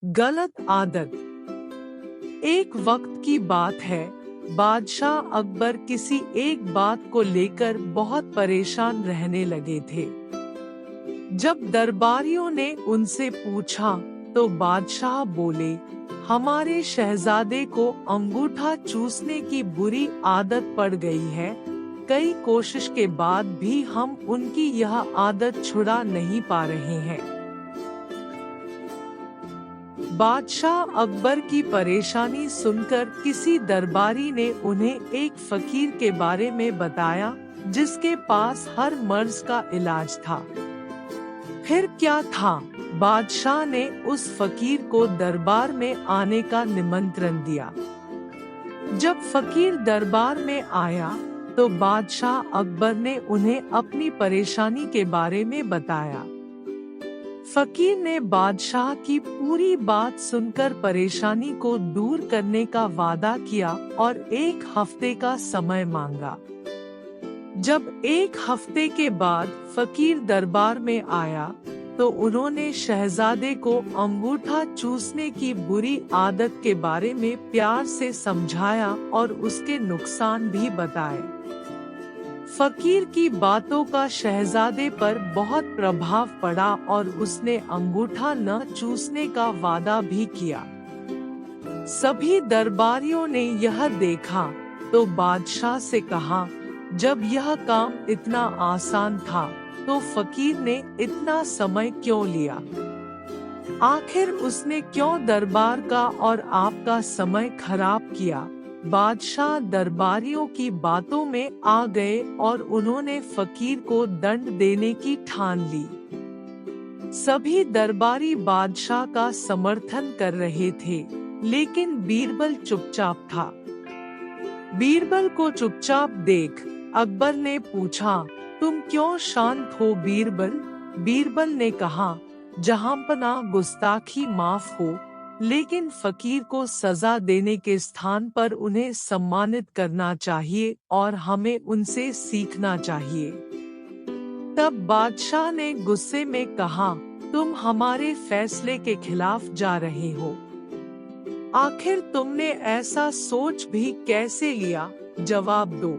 गलत आदत। एक वक्त की बात है, बादशाह अकबर किसी एक बात को लेकर बहुत परेशान रहने लगे थे। जब दरबारियों ने उनसे पूछा, तो बादशाह बोले, हमारे शहजादे को अंगूठा चूसने की बुरी आदत पड़ गई है। कई कोशिश के बाद भी हम उनकी यह आदत छुड़ा नहीं पा रहे हैं। बादशाह अकबर की परेशानी सुनकर किसी दरबारी ने उन्हें एक फकीर के बारे में बताया, जिसके पास हर मर्ज का इलाज था। फिर क्या था, बादशाह ने उस फकीर को दरबार में आने का निमंत्रण दिया। जब फकीर दरबार में आया, तो बादशाह अकबर ने उन्हें अपनी परेशानी के बारे में बताया। फकीर ने बादशाह की पूरी बात सुनकर परेशानी को दूर करने का वादा किया और 1 हफ्ते का समय मांगा। जब 1 हफ्ते के बाद फकीर दरबार में आया, तो उन्होंने शहजादे को अंगूठा चूसने की बुरी आदत के बारे में प्यार से समझाया और उसके नुकसान भी बताए। फकीर की बातों का शहजादे पर बहुत प्रभाव पड़ा और उसने अंगूठा न चूसने का वादा भी किया। सभी दरबारियों ने यह देखा तो बादशाह से कहा, जब यह काम इतना आसान था, तो फकीर ने इतना समय क्यों लिया? आखिर उसने क्यों दरबार का और आपका समय खराब किया? बादशाह दरबारियों की बातों में आ गए और उन्होंने फकीर को दंड देने की ठान ली। सभी दरबारी बादशाह का समर्थन कर रहे थे, लेकिन बीरबल चुपचाप था। बीरबल को चुपचाप देख अकबर ने पूछा, तुम क्यों शांत हो बीरबल? बीरबल ने कहा, जहांपना गुस्ताखी माफ हो, लेकिन फकीर को सजा देने के स्थान पर उन्हें सम्मानित करना चाहिए और हमें उनसे सीखना चाहिए। तब बादशाह ने गुस्से में कहा, तुम हमारे फैसले के खिलाफ जा रहे हो। आखिर तुमने ऐसा सोच भी कैसे लिया? जवाब दो।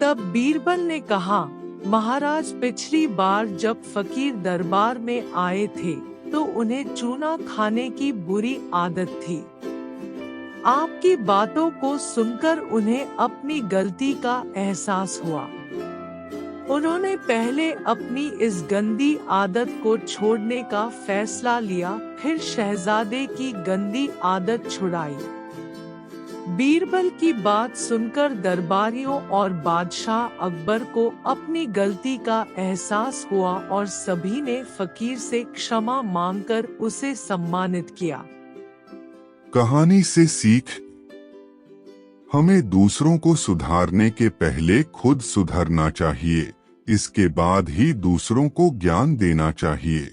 तब बीरबल ने कहा, महाराज, पिछली बार जब फकीर दरबार में आए थे, तो उन्हें चूना खाने की बुरी आदत थी। आपकी बातों को सुनकर उन्हें अपनी गलती का एहसास हुआ। उन्होंने पहले अपनी इस गंदी आदत को छोड़ने का फैसला लिया, फिर शहजादे की गंदी आदत छुड़ाई। बीरबल की बात सुनकर दरबारियों और बादशाह अकबर को अपनी गलती का एहसास हुआ और सभी ने फकीर से क्षमा मांगकर उसे सम्मानित किया। कहानी से सीख, हमें दूसरों को सुधारने के पहले खुद सुधरना चाहिए, इसके बाद ही दूसरों को ज्ञान देना चाहिए।